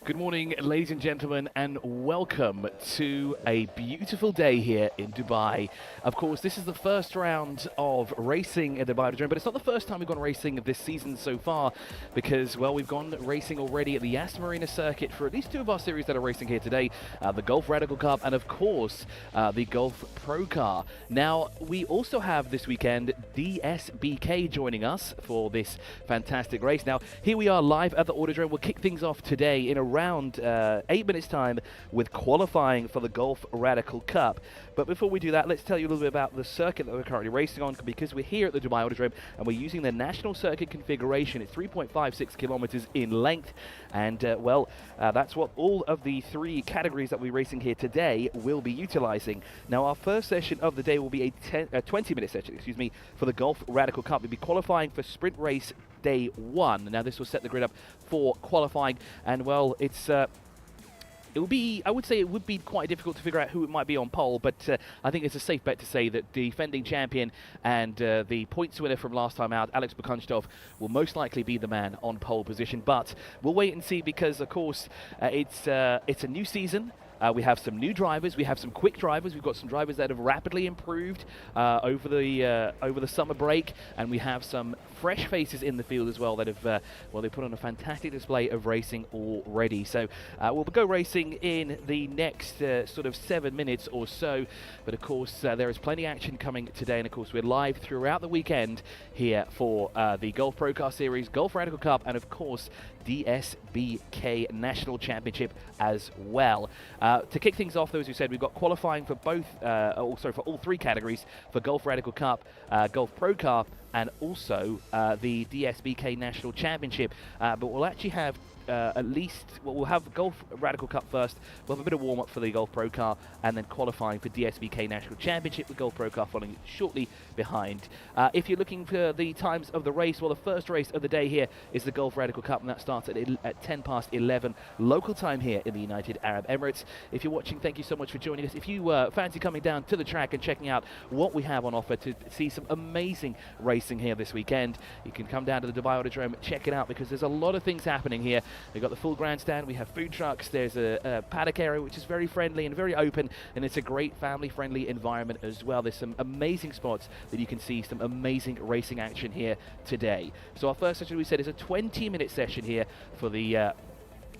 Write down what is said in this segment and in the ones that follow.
Good morning, ladies and gentlemen, and welcome to a beautiful day here in Dubai. Of course, this is the first round of racing at the Dubai Autodrome, but it's not the first time we've gone racing this season so far because, well, we've gone racing already at the Yas Marina circuit for at least two of our series that are racing here today, the Gulf Radical Cup and, of course, the Gulf Pro Car. Now, we also have this weekend DSBK joining us for this fantastic race. Now, here we are live at the Autodrome. We'll kick things off today in around 8 minutes time with qualifying for the Gulf Radical Cup. But before we do that, let's tell you a little bit about the circuit that we're currently racing on, because we're here at the Dubai Autodrome and we're using the national circuit configuration. It's 3.56 kilometers in length, and that's what all of the three categories that we're racing here today will be utilizing. Now, our first session of the day will be a 20-minute session, for the Gulf Radical Cup. We'll be qualifying for sprint race day one. Now, this will set the grid up for qualifying, and well, it will be, I would say it would be quite difficult to figure out who it might be on pole, but I think it's a safe bet to say that the defending champion and the points winner from last time out, Alex Bukunchtov, will most likely be the man on pole position. But we'll wait and see, because of course it's a new season. We have some new drivers. We have some quick drivers. We've got some drivers that have rapidly improved over the summer break, and we have some fresh faces in the field as well that have they put on a fantastic display of racing already. So we'll go racing in the next sort of 7 minutes or so. But of course there is plenty of action coming today, and of course we're live throughout the weekend here for the Gulf Pro Car Series, Gulf Radical Cup, and of course DSBK National Championship as well. To kick things off, though, as we said, we've got qualifying for both, for all three categories, for Gulf Radical Cup, Gulf Pro Car, and also the DSBK National Championship. But we'll actually have we'll have Gulf Radical Cup first. We'll have a bit of warm-up for the Gulf Pro Car, and then qualifying for DSBK National Championship, with Gulf Pro Car following shortly behind. If you're looking for the times of the race, well, the first race of the day here is the Gulf Radical Cup, and that starts at 10 past 11 local time here in the United Arab Emirates. If you're watching, thank you so much for joining us. If you fancy coming down to the track and checking out what we have on offer to see some amazing racing here this weekend, you can come down to the Dubai Autodrome, check it out, because there's a lot of things happening here. We've got the full grandstand, we have food trucks, there's a paddock area which is very friendly and very open, and it's a great family-friendly environment as well. There's some amazing spots that you can see some amazing racing action here today. So our first session, we said, is a 20-minute session here for the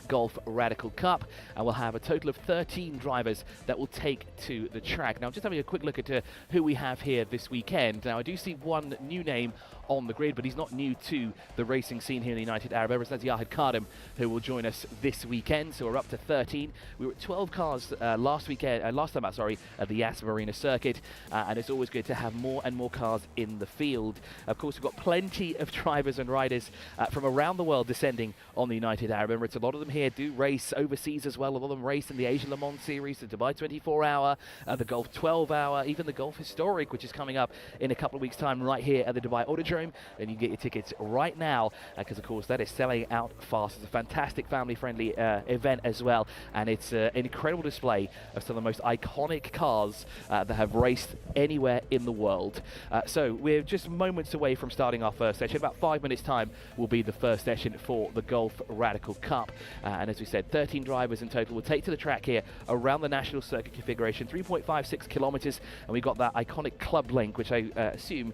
Gulf Radical Cup, and we'll have a total of 13 drivers that will take to the track. Now, just having a quick look at who we have here this weekend. Now, I do see one new name on the grid, but he's not new to the racing scene here in the United Arab Emirates. That's Yahid Khadim, who will join us this weekend. So we're up to 13. We were at 12 cars last time out, at the Yas Marina circuit, and it's always good to have more and more cars in the field. Of course, we've got plenty of drivers and riders from around the world descending on the United Arab Emirates. A lot of them here do race overseas as well. A lot of them race in the Asia Le Mans series, the Dubai 24-hour, the Gulf 12-hour, even the Gulf Historic, which is coming up in a couple of weeks' time right here at the Dubai Autodrome. And you can get your tickets right now, because of course that is selling out fast. It's a fantastic family-friendly event as well, and it's an incredible display of some of the most iconic cars that have raced anywhere in the world. So we're just moments away from starting our first session. About 5 minutes time will be the first session for the Gulf Radical Cup. And as we said, 13 drivers in total will take to the track here around the national circuit configuration, 3.56 kilometers, and we've got that iconic club link, which I assume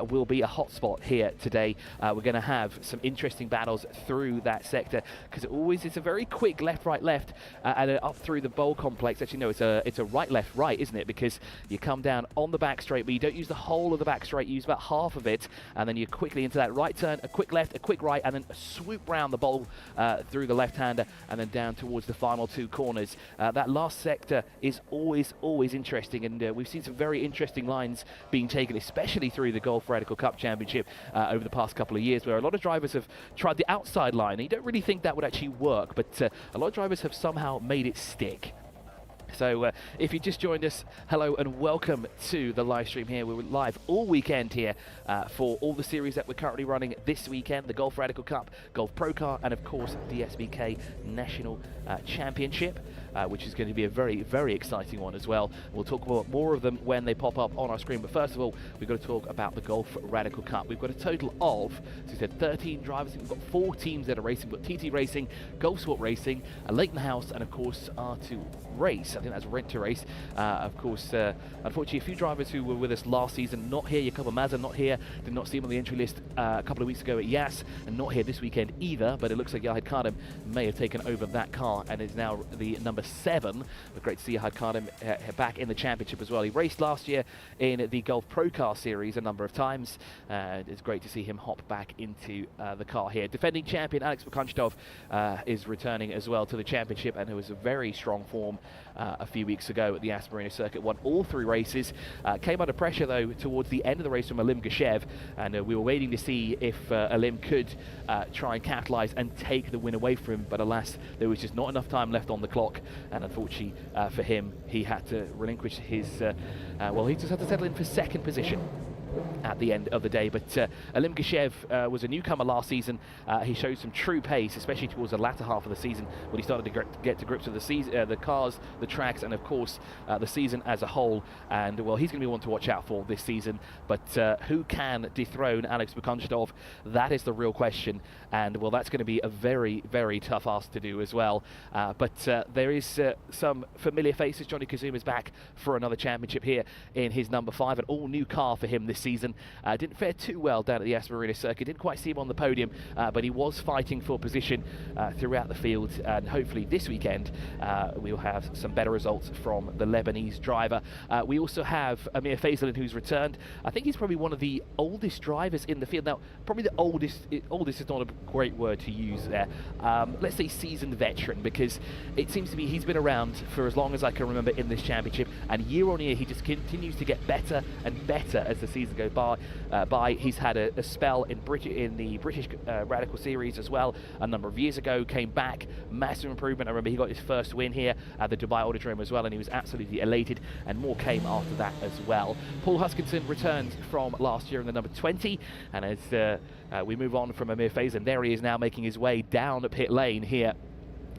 will be a hotspot here today. We're going to have some interesting battles through that sector, because it's a very quick left, right, left, and up through the bowl complex. Actually, no, it's a right, left, right, isn't it? Because you come down on the back straight, but you don't use the whole of the back straight. You use about half of it, and then you're quickly into that right turn, a quick left, a quick right, and then a swoop round the bowl through the left-hander, and then down towards the final two corners. That last sector is always interesting, and we've seen some very interesting lines being taken, especially through the Gulf Radical Cup Championship over the past couple of years, where a lot of drivers have tried the outside line, and you don't really think that would actually work, but a lot of drivers have somehow made it stick. So if you just joined us, hello and welcome to the live stream here. We're live all weekend here for all the series that we're currently running this weekend, the Gulf Radical Cup, Gulf Pro Car, and of course the DSBK National Championship. which is going to be a very, very exciting one as well. We'll talk about more of them when they pop up on our screen. But first of all, we've got to talk about the Gulf Radical Cup. We've got a total of, as we said, 13 drivers. We've got 4 teams that are racing. We've got TT Racing, Gulf Sport Racing, Leighton House, and of course R2 Race. I think that's Rent to Race. Of course, unfortunately, a few drivers who were with us last season not here. Yakoba Mazza not here. Did not see him on the entry list a couple of weeks ago at Yas, and not here this weekend either. But it looks like Yahid Kadem may have taken over that car and is now the number 7. But great to see Yahid Kadem back in the championship as well. He raced last year in the Gulf Pro Car Series a number of times. It's great to see him hop back into the car here. Defending champion Alex Bakunchtov is returning as well to the championship, and it was a very strong form a few weeks ago at the Yas Marina circuit. Won all 3 races. Came under pressure though towards the end of the race from Alim Geshev, and we were waiting to see if Alim could try and capitalise and take the win away from him, but alas, there was just not enough time left on the clock, and unfortunately for him, he had to relinquish his, well, he just had to settle in for 2nd position at the end of the day. But Alim Geshev was a newcomer last season. He showed some true pace, especially towards the latter half of the season when he started to get to grips with the season, the cars, the tracks, and of course the season as a whole. And well, he's going to be one to watch out for this season. But who can dethrone Alex Bakunchtov? That is the real question. And well, that's going to be a very, very tough ask to do as well. But there is some familiar faces. Johnny Kazuma is back for another championship here in his number 5, an all-new car for him this season. Didn't fare too well down at the Yas Marina circuit. Didn't quite see him on the podium, but he was fighting for position throughout the field. And hopefully this weekend we'll have some better results from the Lebanese driver. We also have Amir Faisalin, who's returned. I think he's probably one of the oldest drivers in the field. Now, probably the oldest is not a great word to use there. Let's say seasoned veteran, because it seems to be he's been around for as long as I can remember in this championship, and year on year he just continues to get better and better as the season goes by. He's had a spell in the British Radical Series as well a number of years ago, came back, massive improvement. I remember he got his first win here at the Dubai Autodrome as well, and he was absolutely elated, and more came after that as well. Paul Huskinson returns from last year in the number 20, and as we move on from Amir Faisalin, there he is now making his way down pit lane here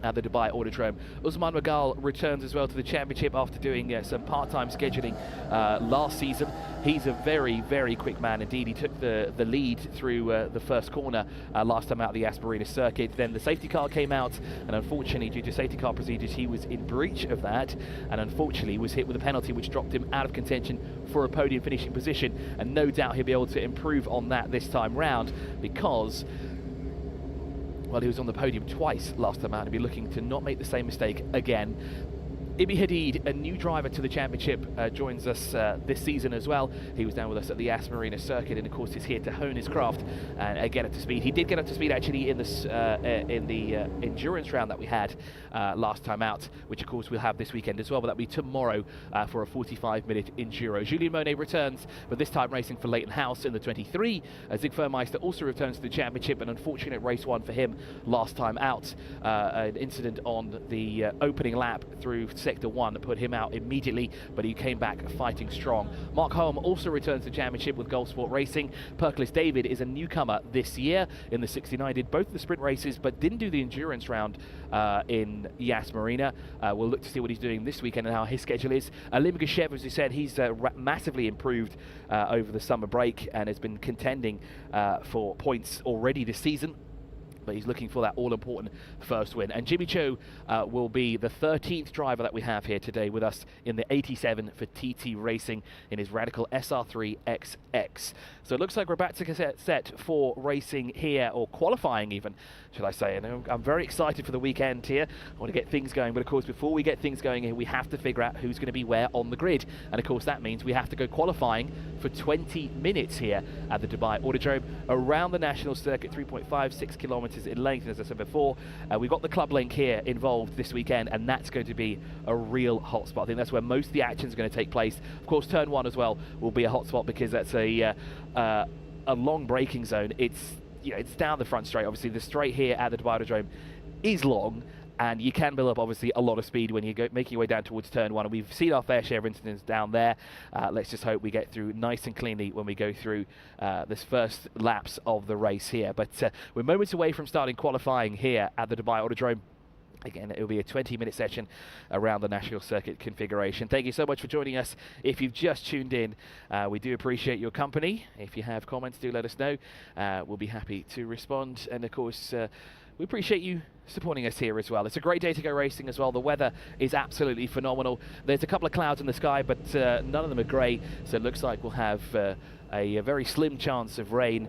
at the Dubai Autodrome. Usman Magal returns as well to the championship after doing some part-time scheduling last season. He's a very, very quick man indeed. He took the lead through the first corner last time out of the Yas Marina circuit. Then the safety car came out, and unfortunately, due to safety car procedures, he was in breach of that, and unfortunately was hit with a penalty which dropped him out of contention for a podium finishing position. And no doubt he'll be able to improve on that this time round, because well, he was on the podium twice last time out, and be looking to not make the same mistake again. Ibi Hadid, a new driver to the championship, joins us this season as well. He was down with us at the Yas Marina circuit, and of course is here to hone his craft and get up to speed. He did get up to speed actually in the endurance round that we had last time out, which of course we'll have this weekend as well, but that'll be tomorrow for a 45-minute enduro. Julien Monet returns, but this time racing for Leighton House in the 23. Zig Furmeister also returns to the championship, an unfortunate race one for him last time out. An incident on the opening lap through Sector 1 put him out immediately, but he came back fighting strong. Mark Holm also returns to the championship with Gulf Sport Racing. Perkles David is a newcomer this year in the 69, did both the sprint races but didn't do the endurance round in Yas Marina. We'll look to see what he's doing this weekend and how his schedule is. Alim Geshev, as we said, he's massively improved over the summer break and has been contending for points already this season, but he's looking for that all-important first win. And Jimmy Cho will be the 13th driver that we have here today with us in the 87 for TT Racing in his Radical SR3 XX. So it looks like we're about to get set for racing here, or qualifying even, should I say. And I'm very excited for the weekend here. I want to get things going, but of course before we get things going here, we have to figure out who's going to be where on the grid. And of course that means we have to go qualifying for 20 minutes here at the Dubai Autodrome around the national circuit, 3.56 kilometers in length, as I said before. We've got the Club Link here involved this weekend, and that's going to be a real hotspot. I think that's where most of the action is going to take place. Of course, turn 1 as well will be a hotspot, because that's a long braking zone. It's down the front straight. Obviously, the straight here at the Dubai Autodrome is long, and you can build up obviously a lot of speed when you go making your way down towards turn 1, and we've seen our fair share of incidents down there. Let's just hope we get through nice and cleanly when we go through this first laps of the race here. But we're moments away from starting qualifying here at the Dubai Autodrome. Again, it will be a 20-minute session around the National Circuit configuration. Thank you so much for joining us. If you've just tuned in, we do appreciate your company. If you have comments, do let us know. We'll be happy to respond. And of course, we appreciate you supporting us here as well. It's a great day to go racing as well. The weather is absolutely phenomenal. There's a couple of clouds in the sky, but none of them are grey, so it looks like we'll have a very slim chance of rain.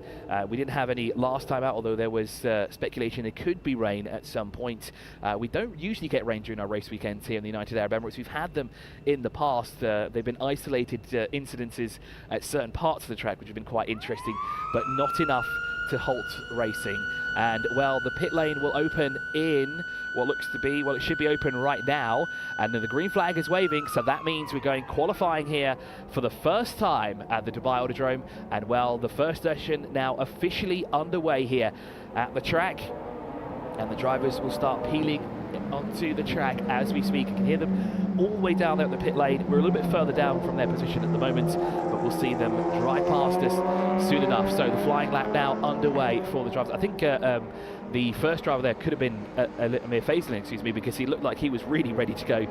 We didn't have any last time out, although there was speculation it could be rain at some point. We don't usually get rain during our race weekends here in the United Arab Emirates. We've had them in the past. They've been isolated incidences at certain parts of the track, which have been quite interesting, but not enough to halt racing. And well, the pit lane will open in what looks to be, well, it should be open right now, and then the green flag is waving, so that means we're going qualifying here for the first time at the Dubai Autodrome. And well, the first session now officially underway here at the track, and the drivers will start peeling onto the track as we speak. You can hear them all the way down there at the pit lane. We're a little bit further down from their position at the moment, but we'll see them drive past us soon enough. So the flying lap now underway for the drivers. I think the first driver there could have been Amir Faisalin, excuse me, because he looked like he was really ready to go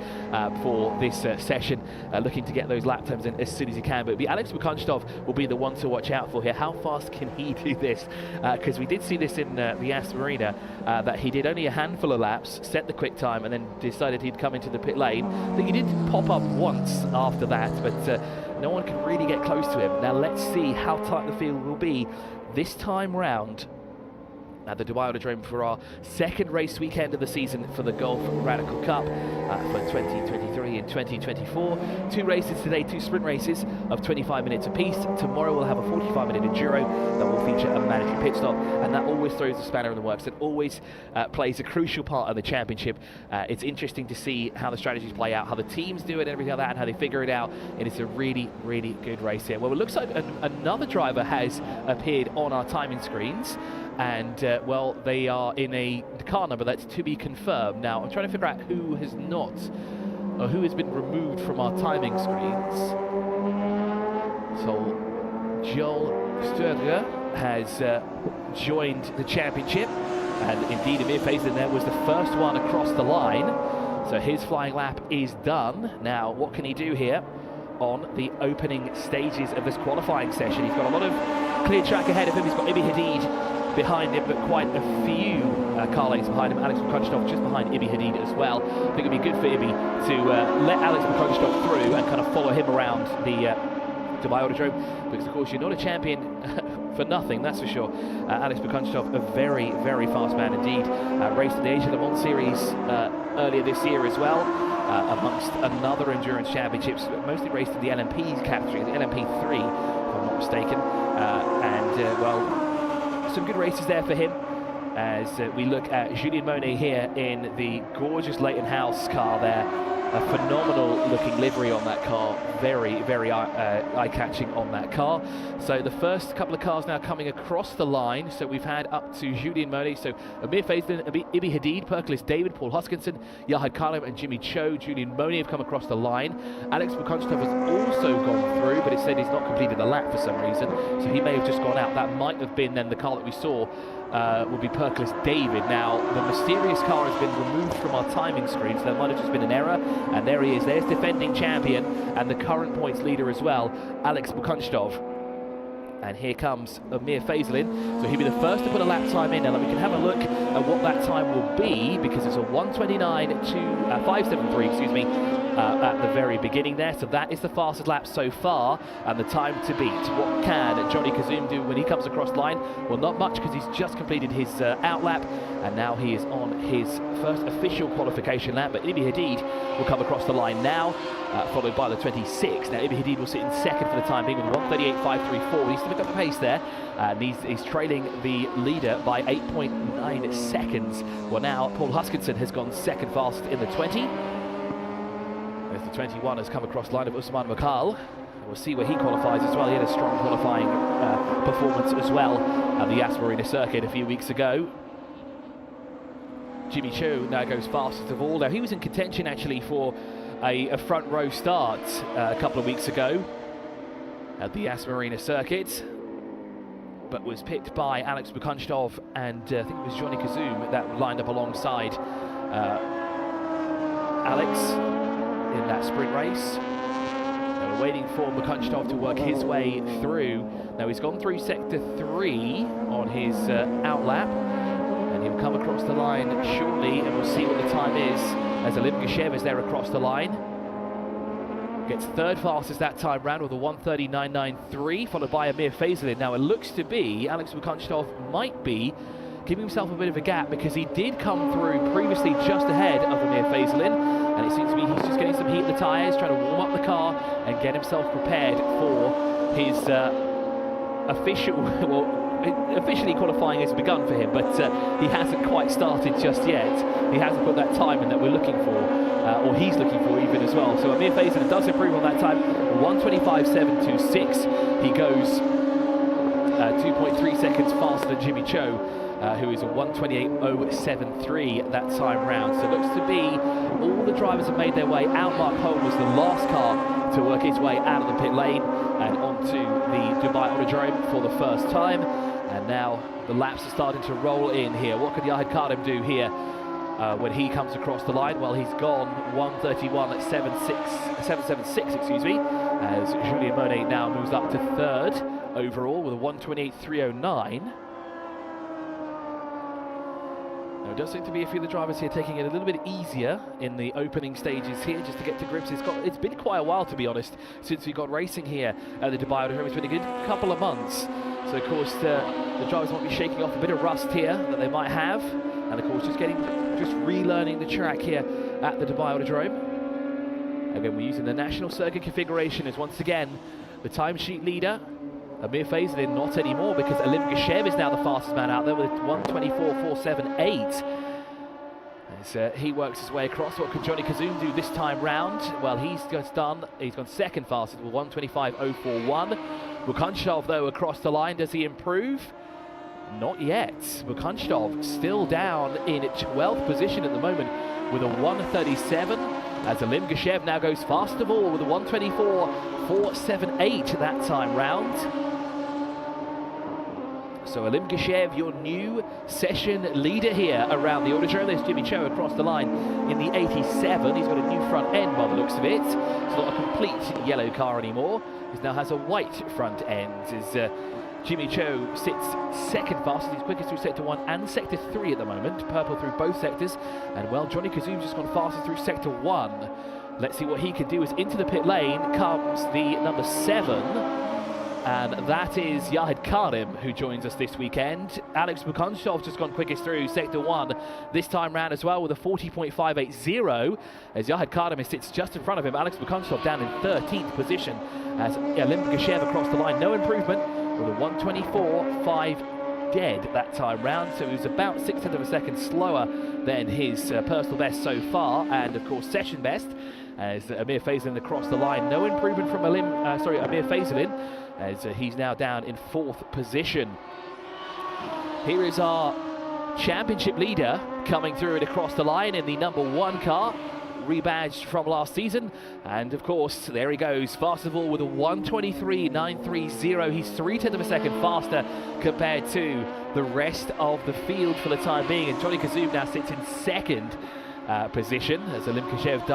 for this session, looking to get those lap times in as soon as he can. But it'll be Alex Bukunstov will be the one to watch out for here. How fast can he do this? Because we did see this in the Yas Marina, that he did only a handful of laps, set the quick time, and then decided he'd come into the pit lane. I think he did pop up once after that, but no one could really get close to him. Now let's see how tight the field will be this time round at the Dubai Autodrome for our second race weekend of the season for the Gulf Radical Cup for 2023 and 2024. 2 races today, 2 sprint races of 25 minutes apiece. Tomorrow we'll have a 45-minute enduro that will feature a mandatory pit stop, and that always throws a spanner in the works. It always plays a crucial part of the championship. It's interesting to see how the strategies play out, how the teams do it and everything like that, and how they figure it out. And it's a really, really good race here. Well, it looks like another driver has appeared on our timing screens, and well, they are in a car number that's to be confirmed. Now I'm trying to figure out who has not, or who has been removed from our timing screens. So Joel Sturger has joined the championship, and indeed Amir Faisalin there was the first one across the line, so his flying lap is done. Now what can he do here on the opening stages of this qualifying session? He's got a lot of clear track ahead of him. He's got Ibi Hadid behind him, but quite a few car lengths behind him. Alex Bukunstov just behind Ibi Hadid as well. I think it'd be good for Ibi to let Alex Bukunstov through and kind of follow him around the Dubai Autodrome, because of course you're not a champion for nothing, that's for sure. Alex Bukunstov, a very, very fast man indeed. Raced in the Asia Le Mans Series earlier this year as well, amongst another endurance championships, mostly raced in the LMP category, the LMP3 if I'm not mistaken, and well, some good races there for him as we look at Julien Monet here in the gorgeous Leighton House car there. A phenomenal looking livery on that car, very, very eye-catching on that car. So the first couple of cars now coming across the line. So we've had up to Julien Monet, so Amir Faisalin, Ibi Hadid, Perkelis David, Paul Huskinson, Yahad Kalim and Jimmy Cho. Julien Monet have come across the line. Alex Bukunstov has also gone through, but it said he's not completed a lap for some reason, so he may have just gone out. That might have been then the car that we saw would be Perkelis David. Now, the mysterious car has been removed from our timing screen, so there might have just been an error. And there he is. There's defending champion and the current points leader as well, Alex Bukunstov. And here comes Amir Faisalin. So he'll be the first to put a lap time in. Now we can have a look at what that time will be, because it's a 1:29 to 5:73, excuse me, at the very beginning there. So that is the fastest lap so far, and the time to beat. What can Johnny Kazoum do when he comes across the line? Well, not much, because he's just completed his out lap, and now he is on his first official qualification lap. But Ibi Hadid will come across the line now, followed by the 26. Now Ibi Hadid will sit in second for the time being with 1:38.534. He's still got the pace there, and he's trailing the leader by 8.9 seconds. Well, now Paul Huskinson has gone second fastest in the 20. As the 21 has come across the line of Usman Makal. We'll see where he qualifies as well. He had a strong qualifying performance as well at the Yas Marina circuit a few weeks ago. Jimmy Cho now goes fastest of all. Now he was in contention actually for a front row start a couple of weeks ago at the Yas Marina circuit, but was picked by Alex Bukunstov and I think it was Johnny Kazoum that lined up alongside Alex in that sprint race. We're waiting for Mukunchov to work his way through. Now he's gone through sector 3 on his outlap, and he'll come across the line shortly, and we'll see what the time is as Alim Geshev is there across the line. Gets third fastest that time round with a 1:39.93, followed by Amir Faisalin. Now it looks to be Alex Mukunchov might be giving himself a bit of a gap, because he did come through previously just ahead of Amir Faisalin, and it seems to be he's just getting some heat in the tyres, trying to warm up the car and get himself prepared for his officially qualifying has begun for him, but he hasn't quite started just yet. He hasn't put that time in that we're looking for, or he's looking for even as well. So Amir Faisalin does improve on that time, 1:25.726. He goes 2.3 seconds faster than Jimmy Cho, who is a 1:28.073 that time round. So it looks to be all the drivers have made their way out. Mark Holm was the last car to work his way out of the pit lane and onto the Dubai Autodrome for the first time. And now the laps are starting to roll in here. What could Yahid Karim do here when he comes across the line? Well, he's gone 1:31.776, excuse me, as Julien Monet now moves up to third overall with a 1:28.309. Now, it does seem to be a few of the drivers here taking it a little bit easier in the opening stages here, just to get to grips. It's been quite a while, to be honest, since we got racing here at the Dubai Autodrome. It's been a good couple of months. So, of course, the drivers might be shaking off a bit of rust here that they might have. And, of course, just relearning the track here at the Dubai Autodrome. Again, we're using the national circuit configuration as, once again, the timesheet leader. Amir Faisalin not anymore, because Alim Geshev is now the fastest man out there with 1:24.478. As he works his way across. What could Johnny Kazoum do this time round? Well, he's gone second fastest with 1:25.041. Mukunchov, though, across the line. Does he improve? Not yet. Mukunchov still down in 12th position at the moment with a 1:37. As Alim Geshev now goes fast of all with a 1:24.478 that time round. So Alim Geshev, your new session leader here around the Autodrome. There's Jimmy Cho across the line in the 87. He's got a new front end by the looks of it. It's not a complete yellow car anymore. It now has a white front end. As Jimmy Cho sits second fastest. He's quickest through sector 1 and sector 3 at the moment. Purple through both sectors. And well, Johnny Kazoum's just gone fastest through sector 1. Let's see what he can do, as into the pit lane comes the number 7. And that is Yahid Karim, who joins us this weekend. Alex Mukunchov just gone quickest through sector 1 this time round as well with a 40.580, as Yahid Karim sits just in front of him. Alex Mukunchov down in 13th position, as Alim Geshev across the line. No improvement with a 1:24.5 dead that time round, so he was about 1/6 of a second slower than his personal best so far, and of course session best, as Amir Faisalin across the line. No improvement from Amir Faisalin, as he's now down in 4th position. Here is our championship leader coming through it across the line in the number 1 car, rebadged from last season, and of course there he goes, fast of all with a 1:23.930. He's 0.3 of a second faster compared to the rest of the field for the time being, and Johnny Kazoum now sits in 2nd position, as Alim Geshev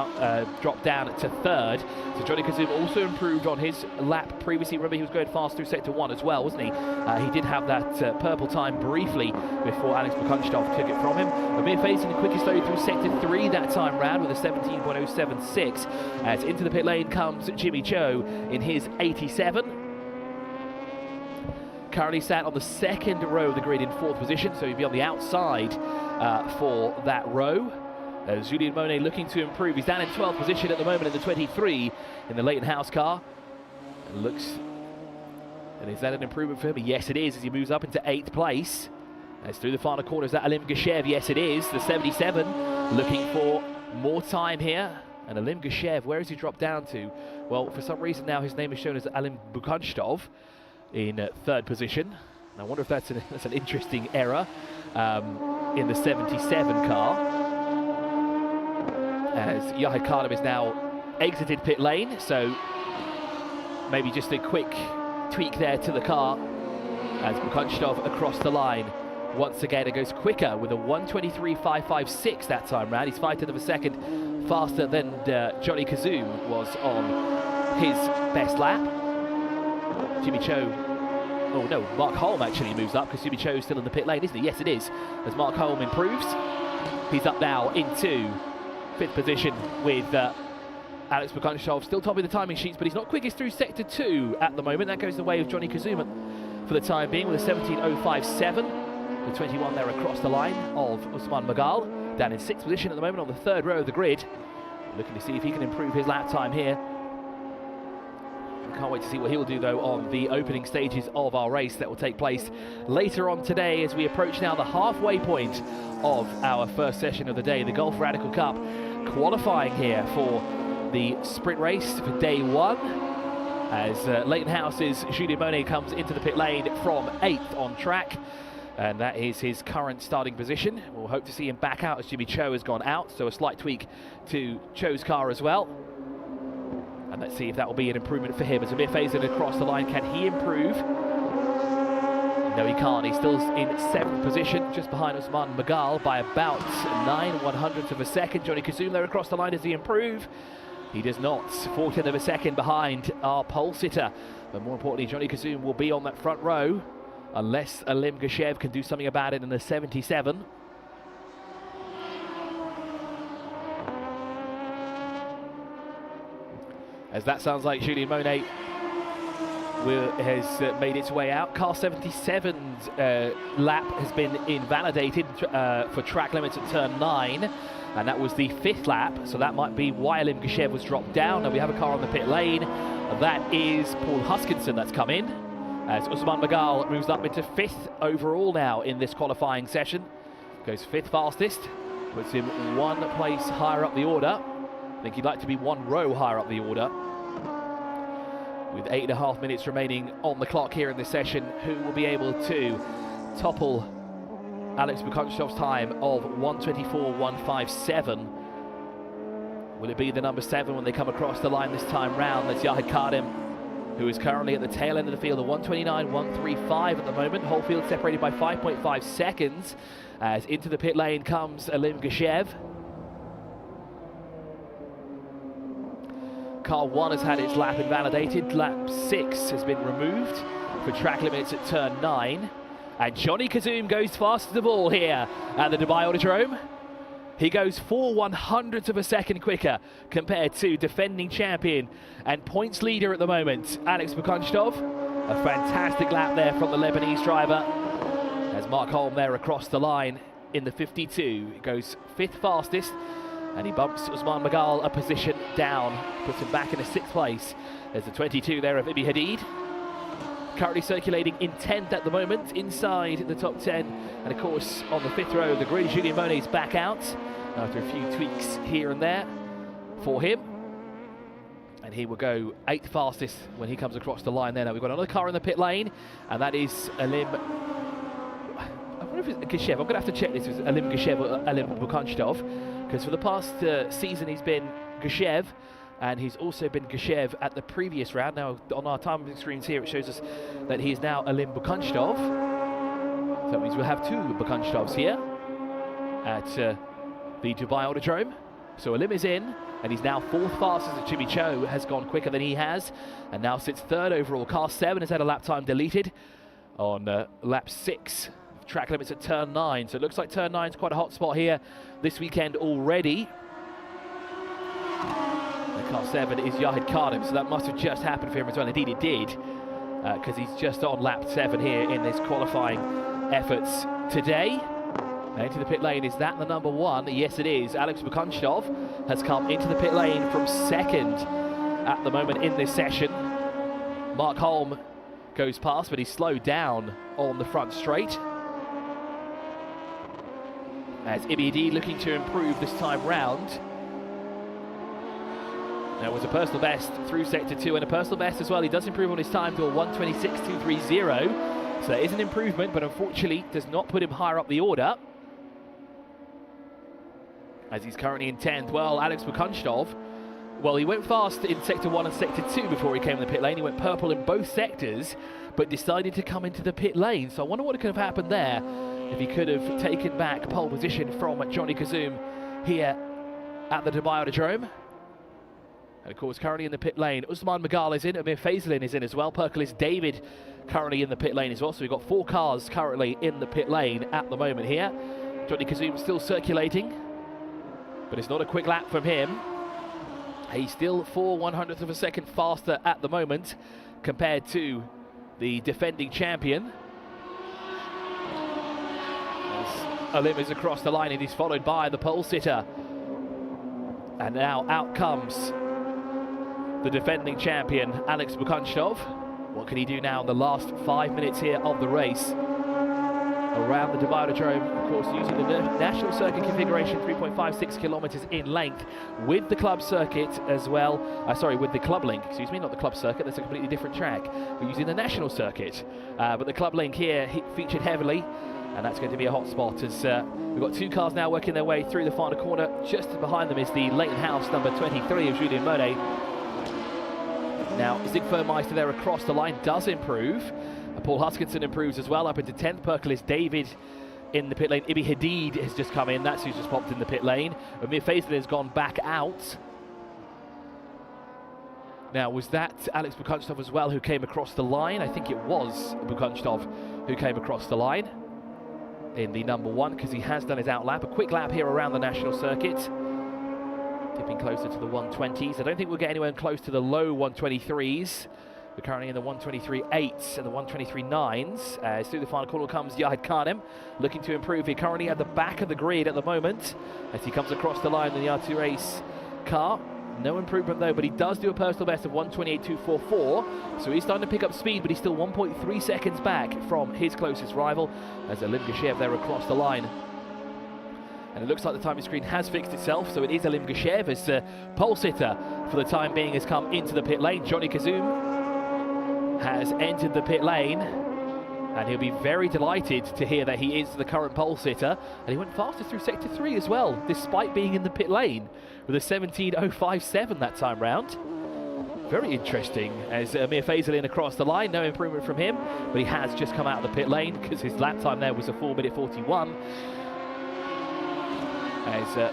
dropped down to 3rd. So Johnny Kazoum also improved on his lap previously. Remember, he was going fast through sector 1 as well, wasn't he? He did have that purple time briefly before Alex Mukunchov took it from him. Amir Faisalin the quickest though through sector 3 that time round with a 17.076. As into the pit lane comes Jimmy Cho in his 87. Currently sat on the 2nd row of the grid in 4th position, so he'd be on the outside for that row. Julien Monet looking to improve. He's down in 12th position at the moment in the 23 in the Leighton House car. And is that an improvement for him? Yes, it is, as he moves up into 8th place. As through the final corner, is that Alim Geshev? Yes, it is. The 77 looking for more time here. And Alim Geshev, where has he dropped down to? Well, for some reason now his name is shown as Alim Mukunchov in 3rd position. And I wonder if that's an interesting error in the 77 car. As Yahid Karim is now exited pit lane, so maybe just a quick tweak there to the car, as Mukunchov across the line once again and goes quicker with a 1:23.556 that time round. He's 5/10 of a second faster than Johnny Kazoum was on his best lap. Jimmy Cho, oh no, Mark Holm actually moves up because Jimmy Cho's still in the pit lane, isn't he? Yes, it is, as Mark Holm improves. He's up now into 5th position with Alex Bukunshov still topping the timing sheets, but he's not quickest through sector 2 at the moment. That goes the way of Johnny Kazoum for the time being with a 17.057. The 21 there across the line of Usman Magal, down in 6th position at the moment on the 3rd row of the grid. Looking to see if he can improve his lap time here. Can't wait to see what he'll do though on the opening stages of our race that will take place later on today as we approach now the halfway point of our first session of the day, the Gulf Radical Cup qualifying here for the sprint race for day 1 as Leighton House's Julien Monet comes into the pit lane from 8th on track, and that is his current starting position. We'll hope to see him back out as Jimmy Cho has gone out, so a slight tweak to Cho's car as well. And let's see if that will be an improvement for him. As Amir Faison across the line, can he improve? No, he can't. He's still in 7th position, just behind Usman Magal by about 9/100ths of a second. Johnny Kazoum there across the line. Does he improve? He does not. 14th of a second behind our pole sitter. But more importantly, Johnny Kazoum will be on that front row unless Alim Geshev can do something about it in the 77. As that sounds like Julien Monet has made its way out. Car 77's lap has been invalidated for track limits at turn 9, and that was the 5th lap, so that might be why Alim Geshev was dropped down. And we have a car on the pit lane. That is Paul Huskinson that's come in, as Usman Magal moves up into 5th overall now in this qualifying session. Goes 5th fastest, puts him 1 place higher up the order. I think he'd like to be 1 row higher up the order. With 8.5 minutes remaining on the clock here in this session, who will be able to topple Alex Bukunshov's time of 1:24.157? Will it be the number 7 when they come across the line this time round? That's Yahid Kardim, who is currently at the tail end of the field, a 1:29.135 at the moment. Whole field separated by 5.5 seconds. As into the pit lane comes Alim Geshev. Car 1 has had its lap invalidated. Lap 6 has been removed for track limits at turn 9. And Johnny Kazoum goes fast to the ball here at the Dubai Autodrome. He goes 4/100ths of a second quicker compared to defending champion and points leader at the moment, Alex Bukunshov. A fantastic lap there from the Lebanese driver. As Mark Holm there across the line in the 52. He goes 5th fastest. And he bumps Usman Magal a position down, puts him back in a 6th place. There's the 22 there of Ibi Hadid. Currently circulating in 10th at the moment, inside the top 10. And of course, on the 5th row of the grid, Julien Monet's back out after a few tweaks here and there for him. And he will go 8th fastest when he comes across the line there. Now we've got another car in the pit lane, and that is Alim... I wonder if it's Geshev. I'm going to have to check this with Alim Geshev or Alim Bukunshov, because for the past season he's been Geshev, and he's also been Geshev at the previous round. Now on our timing screens here it shows us that he is now Alim Bukunshov. So that means we'll have 2 Bukunshovs here at the Dubai Autodrome. So Alim is in, and he's now 4th fastest as Jimmy Cho has gone quicker than he has, and now sits 3rd overall. Car 7 has had a lap time deleted on lap 6. Track limits at turn 9, so it looks like turn 9 is quite a hot spot here this weekend already. And car 7 is Yahid Kardim, so that must have just happened for him as well. Indeed it did, because he's just on lap 7 here in this qualifying efforts today. Now into the pit lane, is that the number 1? Yes it is. Alex Bukunshov has come into the pit lane from 2nd at the moment in this session. Mark Holm goes past, but he's slowed down on the front straight. As Ibi Hadid looking to improve this time round. Now it was a personal best through sector 2 and a personal best as well. He does improve on his time to a 1:26.230. So that is an improvement, but unfortunately does not put him higher up the order, as he's currently in 10th. Well, Alex Bukunshov, well, he went fast in sector 1 and sector 2 before he came in the pit lane. He went purple in both sectors, but decided to come into the pit lane. So I wonder what could have happened there. if he could have taken back pole position from Johnny Kazum here at the Dubai Autodrome. And of course, currently in the pit lane, Usman Magal is in, Amir Faisalin is in as well, Perkelis David currently in the pit lane as well. So we've got 4 cars currently in the pit lane at the moment here. Johnny Kazum still circulating, but it's not a quick lap from him. He's still 4/100th of a second faster at the moment compared to the defending champion. As Alim is across the line and he's followed by the pole sitter. And now out comes the defending champion, Alex Bukunstov. What can he do now in the last 5 minutes here of the race? Around the Dubai Autodrome, of course, using the national circuit configuration, 3.56 kilometers in length, with the club circuit as well. With the club link, excuse me, not the club circuit, that's a completely different track. We're using the national circuit, but the club link here featured heavily, and that's going to be a hot spot as we've got 2 cars now working their way through the final corner. Just behind them is the Leighton House number 23 of Julien Monet. Now, Zig Vermeister there across the line does improve. Paul Huskinson improves as well, up into 10th. Perkelis David in the pit lane. Ibi Hadid has just come in. That's who's just popped in the pit lane. Amir Faisalin has gone back out. Now, was that Alex Bukunstov as well who came across the line? I think it was Bukunstov who came across the line in the number 1, because he has done his out lap. A quick lap here around the national circuit. Dipping closer to the 120s. I don't think we'll get anywhere close to the low 123s. We're currently in the 123.8s and the 123.9s. As through the final corner comes Yahid Khanem, looking to improve. He's currently at the back of the grid at the moment as he comes across the line in the R2 race car. No improvement though, but he does do a personal best of 128.244. So he's starting to pick up speed, but he's still 1.3 seconds back from his closest rival as Alim Geshev there across the line. And it looks like the timing screen has fixed itself, so it is Alim Geshev as pole sitter for the time being has come into the pit lane. Johnny Kazum has entered the pit lane, and he'll be very delighted to hear that he is the current pole sitter. And he went faster through sector 3 as well, despite being in the pit lane with a 17.057 that time round. Very interesting as Amir Faisalin across the line. No improvement from him, but he has just come out of the pit lane because his lap time there was a 4:41. As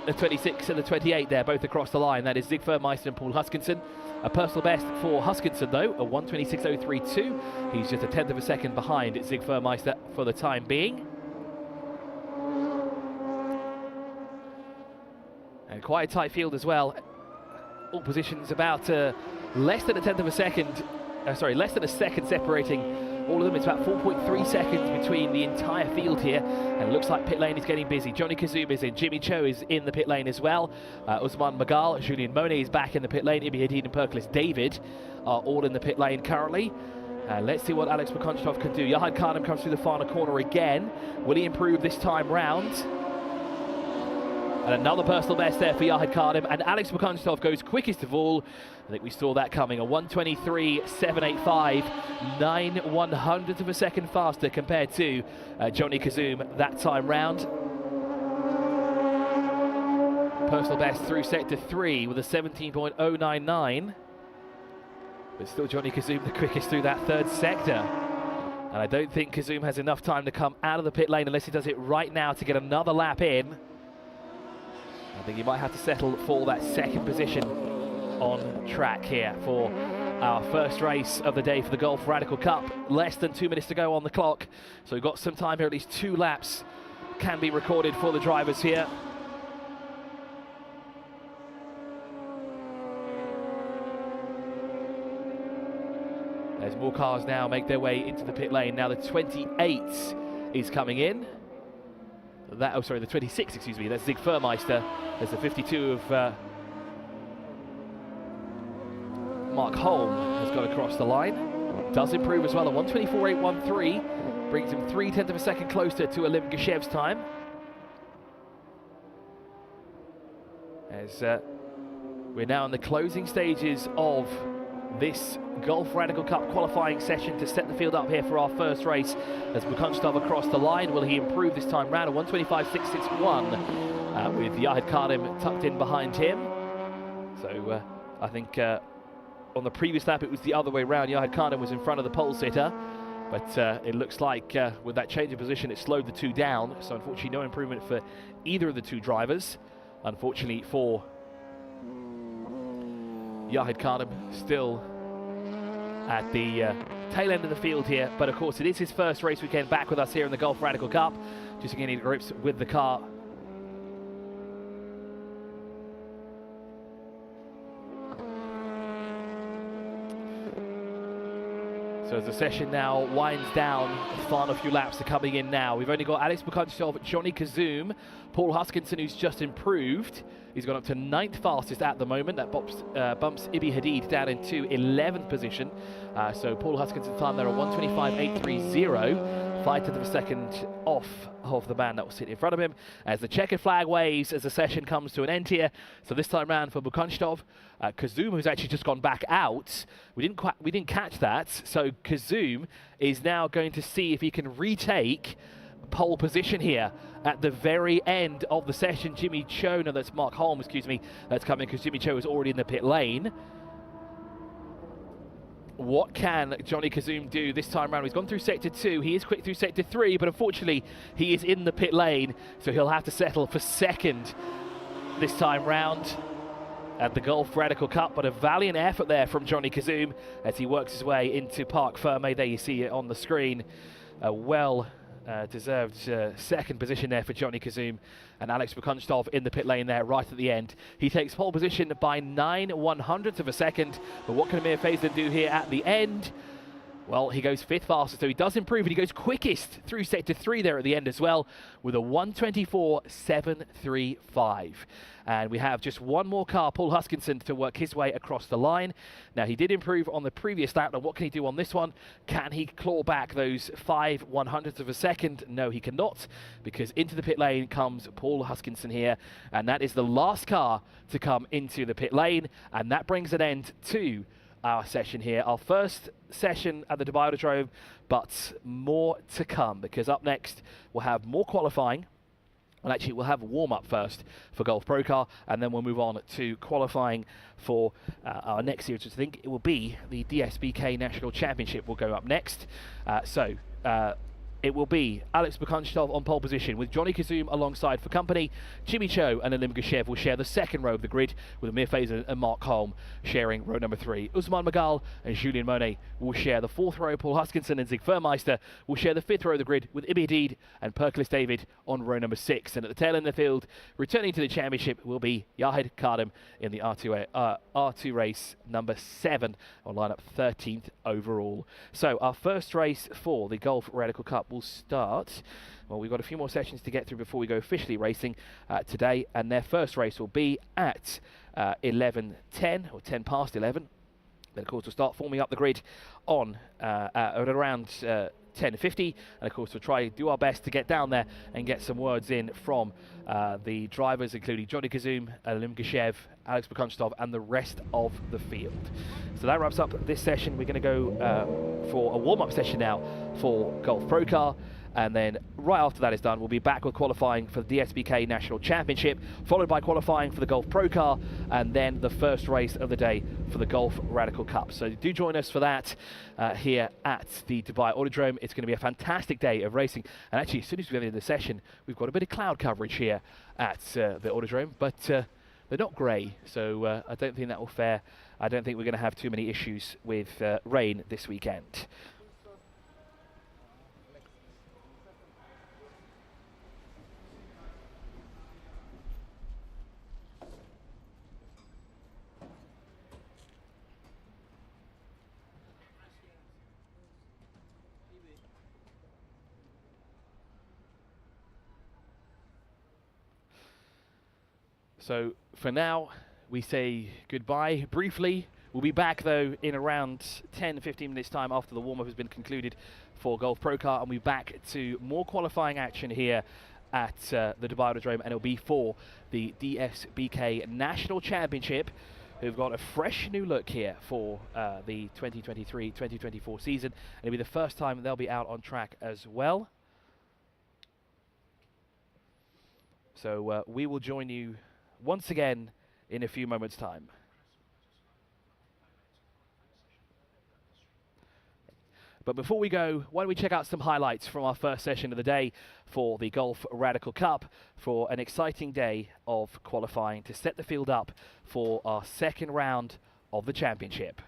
the 26 and the 28 there, both across the line. That is Zig Vermeister and Paul Huskinson. A personal best for Huskinson though, a 126.032. He's just a 10th of a second behind Zig Vermeister for the time being. And quite a tight field as well. All positions about less than a 10th of a second, less than a second separating all of them. It's about 4.3 seconds between the entire field here, and it looks like pit lane is getting busy. Johnny Kazum is in, Jimmy Cho is in the pit lane as well. Usman Magal, Julien Monet is back in the pit lane. Ibi Hadid and Perkelis David are all in the pit lane currently. Let's see what Alex Bukunstov can do. Yahid Khanem comes through the final corner again. Will he improve this time round? And another personal best there for Yahid Khanem, and Alex Bukunstov goes quickest of all. I think we saw that coming, a 123.785, 9/100th of a second faster compared to Johnny Kazum that time round. Personal best through sector 3 with a 17.099. But still Johnny Kazum the quickest through that third sector. And I don't think Kazum has enough time to come out of the pit lane unless he does it right now to get another lap in. I think he might have to settle for that second position on track here for our first race of the day for the Gulf Radical Cup. Less than 2 minutes to go on the clock, so we've got some time here. At least 2 laps can be recorded for the drivers here. As more cars now make their way into the pit lane. Now the 28 is coming in. The 26, excuse me, that's Zig Vermeister. There's the 52 of Mark Holm has gone across the line. Does improve as well, a 124.813. Brings him 0.3 of a second closer to Alim Geshev's time. As we're now in the closing stages of this Gulf Radical Cup qualifying session to set the field up here for our first race. As Bukunstov across the line, will he improve this time round? A 125.661 with Yahid Khanem tucked in behind him. So I think on the previous lap it was the other way round. Yahid Khanem was in front of the pole sitter, But it looks like with that change of position, it slowed the two down. So unfortunately, no improvement for either of the two drivers. Unfortunately for Yahid Kardam, still at the tail end of the field here. But of course, it is his first race weekend back with us here in the Gulf Radical Cup. Just getting to grips with the car. So as the session now winds down, the final few laps are coming in now. We've only got Alex Bukunchov, Johnny Kazoum, Paul Huskinson, who's just improved. He's gone up to 9th fastest at the moment. That bumps Ibi Hadid down into 11th position. So Paul Huskinson's time there at 1:25.830. 5 tenths of a second off of the man that will sit in front of him as the checkered flag waves as the session comes to an end here. So this time round for Bukunchov, Kazoum, who's actually just gone back out. We didn't catch that. So Kazoum is now going to see if he can retake pole position here at the very end of the session. Jimmy Cho, no, that's Mark Holm, excuse me, that's coming because Jimmy Cho is already in the pit lane. What can Johnny Kazoum do this time around? He's gone through sector 2. He is quick through sector 3, but unfortunately he is in the pit lane, so he'll have to settle for second this time round at the Gulf Radical Cup. But a valiant effort there from Johnny Kazoum as he works his way into Parc Ferme. There you see it on the screen. A well-deserved second position there for Johnny Kazoum, and Alex Bukunchov in the pit lane there right at the end. He takes pole position by 9/100ths of a second, but what can Amir Faisal do here at the end? Well, he goes 5th fastest, so he does improve, and he goes quickest through sector 3 there at the end as well, with a 1:24.735. And we have just one more car, Paul Huskinson, to work his way across the line. Now, he did improve on the previous lap. Now, what can he do on this one? Can he claw back those 5/100ths of a second? No, he cannot, because into the pit lane comes Paul Huskinson here, and that is the last car to come into the pit lane, and that brings an end to our session here, our first session at the Dubai Autodrome, but more to come, because up next we'll have more qualifying. Well, actually, we'll have a warm-up first for Gulf Pro Car, and then we'll move on to qualifying for our next series, which I think it will be the DSBK National Championship will go up next. It will be Alex Bukunchov on pole position with Johnny Kazoum alongside for company. Jimmy Cho and Alim Geshev will share the second row of the grid, with Amir Faisal and Mark Holm sharing row number 3. Usman Magal and Julien Monet will share the 4th row. Paul Huskinson and Zig Furmeister will share the 5th row of the grid, with Ibi Hadid and Perkles David on row number 6. And at the tail end of the field, returning to the championship, will be Yahid Kardam in the R2 race number 7 on lineup 13th overall. So our first race for the Gulf Radical Cup will start. Well, we've got a few more sessions to get through before we go officially racing today, and their first race will be at 11:10 or 10 past 11. Then, of course, we'll start forming up the grid on at around 10:50, and of course we'll try to do our best to get down there and get some words in from the drivers, including Johnny Kazoum, Alim Geshev, Alex Bukunchov, and the rest of the field. So that wraps up this session. We're going to go for a warm-up session now for Gulf Pro Car, and then right after that is done, we'll be back with qualifying for the DSBK National Championship, followed by qualifying for the Gulf Pro Car, and then the first race of the day for the Gulf Radical Cup. So do join us for that here at the Dubai Autodrome. It's going to be a fantastic day of racing, and actually as soon as we get into the session, we've got a bit of cloud coverage here at the Autodrome, but they're not grey, so I don't think that will fare. I don't think we're going to have too many issues with rain this weekend. So for now, we say goodbye briefly. We'll be back though in around 10-15 minutes time after the warm-up has been concluded for Gulf Pro Car, and we'll be back to more qualifying action here at the Dubai Autodrome, and it'll be for the DSBK National Championship, who've got a fresh new look here for the 2023-2024 season. And it'll be the first time they'll be out on track as well. So we will join you once again in a few moments' time. But before we go, why don't we check out some highlights from our first session of the day for the Golf Radical Cup, for an exciting day of qualifying to set the field up for our second round of the championship.